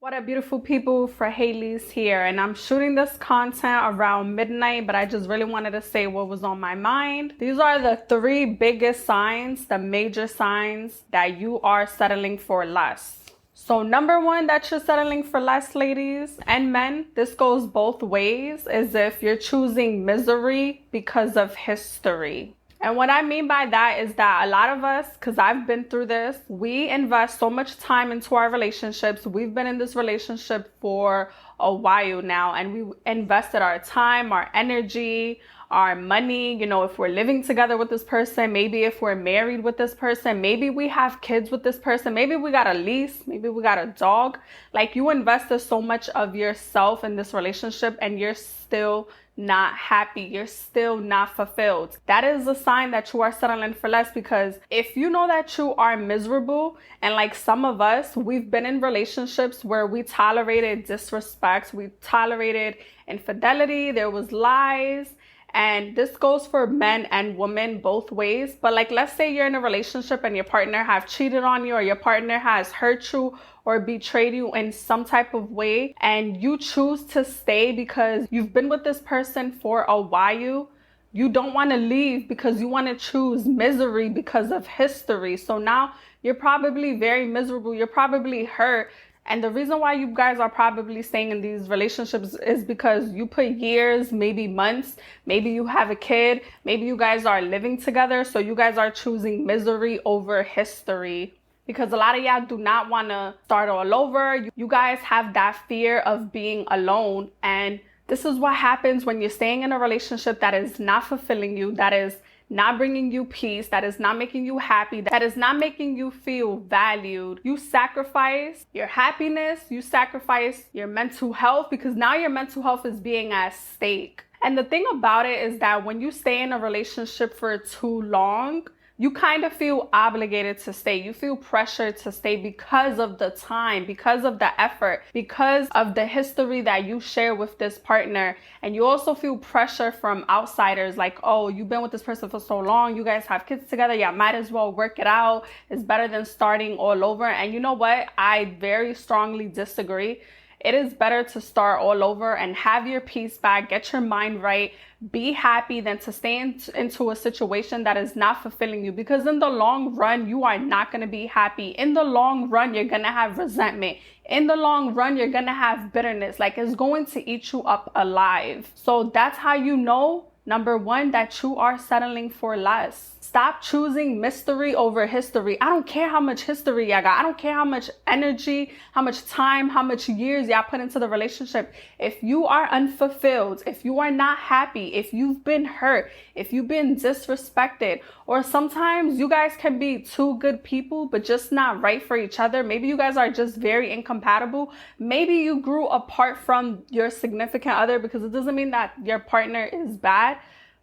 What up, beautiful people? For Haley's here, and I'm shooting this content around midnight, but I just really wanted to say what was on my mind. These are the three biggest signs, the major signs that you are settling for less. So number one, that you're settling for less, ladies and men, this goes both ways, is if you're choosing misery because of history. And what I mean by that is that a lot of us, because I've been through this, we invest so much time into our relationships. We've been in this relationship for a while now, and we invested our time, our energy, our money. You know, if we're living together with this person, maybe if we're married with this person, maybe we have kids with this person, maybe we got a lease, maybe we got a dog. Like, you invested so much of yourself in this relationship and you're still not happy, you're still not fulfilled. That is a sign that you are settling for less, because if you know that you are miserable, and like some of us, we've been in relationships where we tolerated disrespect, we tolerated infidelity, there was lies. And this goes for men and women both ways. But like, let's say you're in a relationship and your partner have cheated on you, or your partner has hurt you or betrayed you in some type of way, and you choose to stay because you've been with this person for a while. You don't want to leave because you want to choose misery because of history. So now you're probably very miserable. You're probably hurt. And the reason why you guys are probably staying in these relationships is because you put years, maybe months, maybe you have a kid, maybe you guys are living together. So you guys are choosing misery over history, because a lot of y'all do not want to start all over. You guys have that fear of being alone. And this is what happens when you're staying in a relationship that is not fulfilling you, that is not bringing you peace, that is not making you happy, that is not making you feel valued. You sacrifice your happiness, you sacrifice your mental health, because now your mental health is being at stake. And the thing about it is that when you stay in a relationship for too long, you kind of feel obligated to stay. You feel pressured to stay because of the time, because of the effort, because of the history that you share with this partner. And you also feel pressure from outsiders, like, oh, you've been with this person for so long, you guys have kids together, yeah, might as well work it out. It's better than starting all over. And you know what? I very strongly disagree. It is better to start all over and have your peace back, get your mind right, be happy, than to stay into a situation that is not fulfilling you. Because in the long run, you are not going to be happy. In the long run, you're going to have resentment. In the long run, you're going to have bitterness. Like, it's going to eat you up alive. So that's how you know, number one, that you are settling for less. Stop choosing mystery over history. I don't care how much history y'all got. I don't care how much energy, how much time, how much years y'all put into the relationship. If you are unfulfilled, if you are not happy, if you've been hurt, if you've been disrespected, or sometimes you guys can be two good people, but just not right for each other. Maybe you guys are just very incompatible. Maybe you grew apart from your significant other, because it doesn't mean that your partner is bad.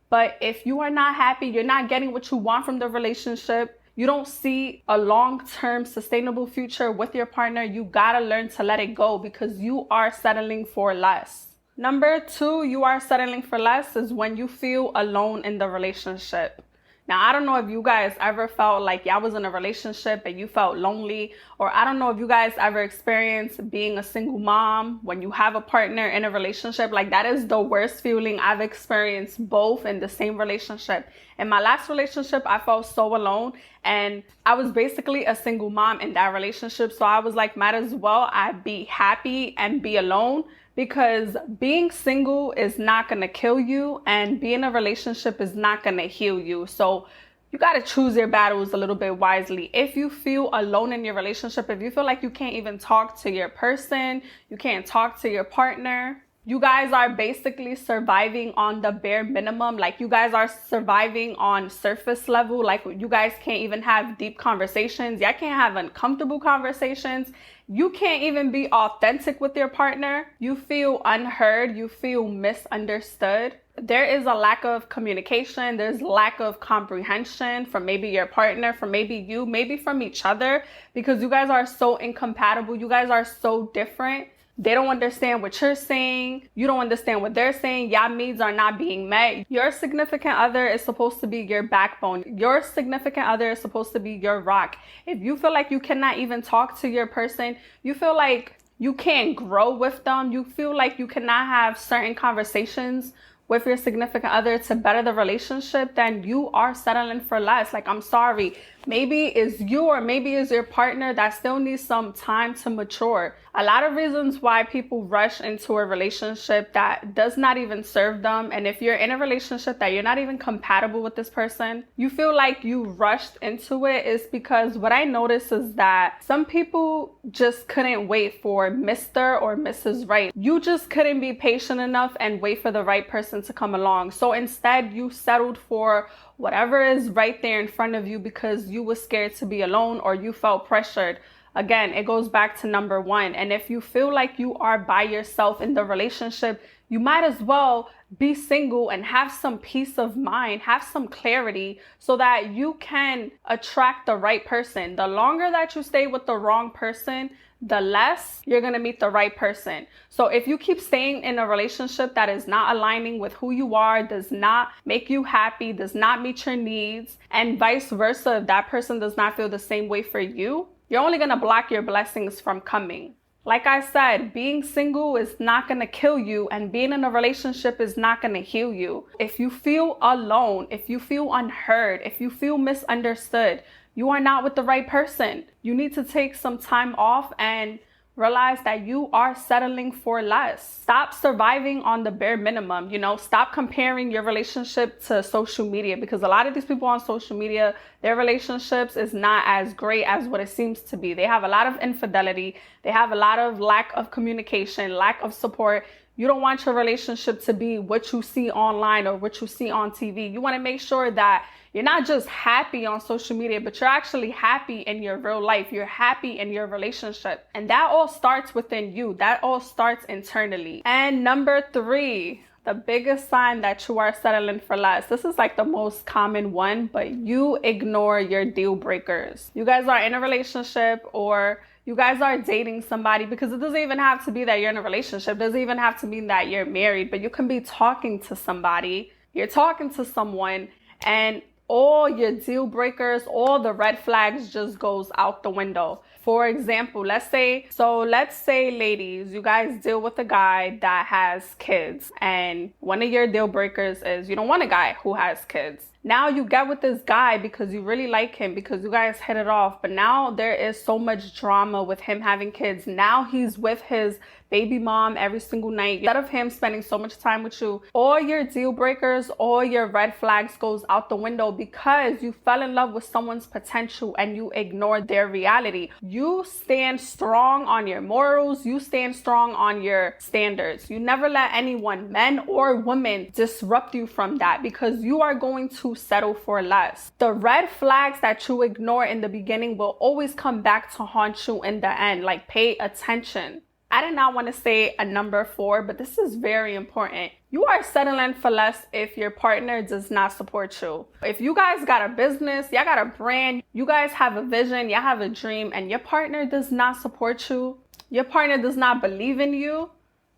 But if you are not happy, you're not getting what you want from the relationship, you don't see a long-term sustainable future with your partner, you gotta learn to let it go, because you are settling for less. Number two, you are settling for less is when you feel alone in the relationship. Now, I don't know if you guys ever felt like y'all was in a relationship and you felt lonely, or I don't know if you guys ever experienced being a single mom when you have a partner in a relationship. Like, that is the worst feeling. I've experienced both in the same relationship. In my last relationship, I felt so alone, and I was basically a single mom in that relationship. So I was like, might as well I be happy and be alone, because being single is not going to kill you, and being in a relationship is not going to heal you. So you got to choose your battles a little bit wisely. If you feel alone in your relationship, if you feel like you can't even talk to your person, you can't talk to your partner, you guys are basically surviving on the bare minimum. Like, you guys are surviving on surface level. Like, you guys can't even have deep conversations. Y'all can't have uncomfortable conversations. You can't even be authentic with your partner. You feel unheard. You feel misunderstood. There is a lack of communication. There's lack of comprehension from maybe your partner, from maybe you, maybe from each other, because you guys are so incompatible. You guys are so different. They don't understand what you're saying. You don't understand what they're saying. Y'all needs are not being met. Your significant other is supposed to be your backbone. Your significant other is supposed to be your rock. If you feel like you cannot even talk to your person, you feel like you can't grow with them, you feel like you cannot have certain conversations with your significant other to better the relationship, then you are settling for less. Like, I'm sorry. Maybe it's you or maybe it's your partner that still needs some time to mature. A lot of reasons why people rush into a relationship that does not even serve them. And if you're in a relationship that you're not even compatible with this person, you feel like you rushed into it, is because what I noticed is that some people just couldn't wait for Mr. or Mrs. Right. You just couldn't be patient enough and wait for the right person to come along. So instead, you settled for whatever is right there in front of you because you were scared to be alone or you felt pressured. Again, it goes back to number one. And if you feel like you are by yourself in the relationship, you might as well be single and have some peace of mind, have some clarity so that you can attract the right person. The longer that you stay with the wrong person, the less you're going to meet the right person. So if you keep staying in a relationship that is not aligning with who you are, does not make you happy, does not meet your needs, and vice versa, if that person does not feel the same way for you, you're only going to block your blessings from coming. Like I said, being single is not going to kill you, and being in a relationship is not going to heal you. If you feel alone, if you feel unheard, if you feel misunderstood, you are not with the right person. You need to take some time off and realize that you are settling for less. Stop surviving on the bare minimum. Stop comparing your relationship to social media, because a lot of these people on social media, their relationships is not as great as what it seems to be. They have a lot of infidelity. They have a lot of lack of communication, lack of support. You don't want your relationship to be what you see online or what you see on TV. You want to make sure that you're not just happy on social media, but you're actually happy in your real life. You're happy in your relationship. And that all starts within you. That all starts internally. And number 3, the biggest sign that you are settling for less. This is like the most common one, but you ignore your deal breakers. You guys are in a relationship or you guys are dating somebody, because it doesn't even have to be that you're in a relationship. It doesn't even have to mean that you're married, but you can be talking to somebody. You're talking to someone and all your deal breakers, all the red flags just goes out the window. For example, let's say ladies, you guys deal with a guy that has kids, and one of your deal breakers is you don't want a guy who has kids. Now you get with this guy because you really like him, because you guys hit it off, but now there is so much drama with him having kids. Now he's with his baby mom every single night. Instead of him spending so much time with you, all your deal breakers, all your red flags goes out the window because you fell in love with someone's potential and you ignored their reality. You stand strong on your morals. You stand strong on your standards. You never let anyone, men or women, disrupt you from that, because you are going to settle for less. The red flags that you ignore in the beginning will always come back to haunt you in the end. Like, pay attention. I did not want to say a number 4, but this is very important. You are settling for less if your partner does not support you. If you guys got a business, y'all got a brand, you guys have a vision, y'all have a dream, and your partner does not support you, your partner does not believe in you,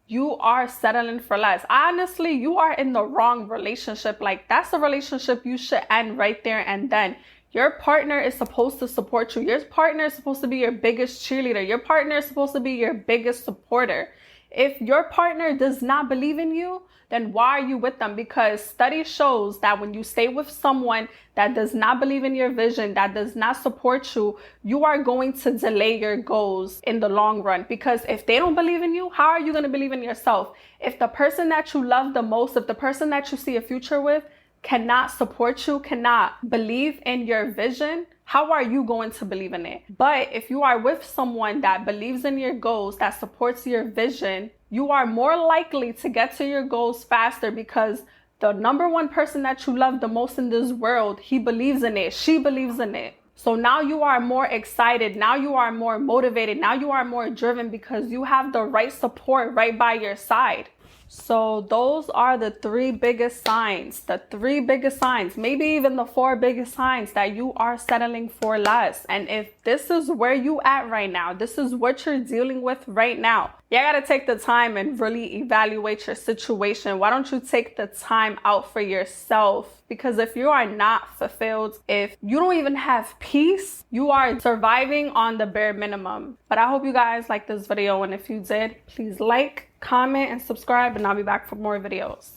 you are settling for less. Honestly, you are in the wrong relationship. Like, that's a relationship you should end right there and then. Your partner is supposed to support you. Your partner is supposed to be your biggest cheerleader. Your partner is supposed to be your biggest supporter. If your partner does not believe in you, then why are you with them? Because study shows that when you stay with someone that does not believe in your vision, that does not support you, you are going to delay your goals in the long run. Because if they don't believe in you, how are you going to believe in yourself? If the person that you love the most, if the person that you see a future with cannot support you, cannot believe in your vision, how are you going to believe in it? But if you are with someone that believes in your goals, that supports your vision, you are more likely to get to your goals faster, because the number one person that you love the most in this world, he believes in it, she believes in it. So now you are more excited, now you are more motivated, now you are more driven, because you have the right support right by your side. So those are the 3 biggest signs, maybe even the 4 biggest signs that you are settling for less. And if this is where you at right now, this is what you're dealing with right now, you gotta take the time and really evaluate your situation. Why don't you take the time out for yourself? Because if you are not fulfilled, if you don't even have peace, you are surviving on the bare minimum. But I hope you guys liked this video, and if you did, please like, comment, and subscribe, and I'll be back for more videos.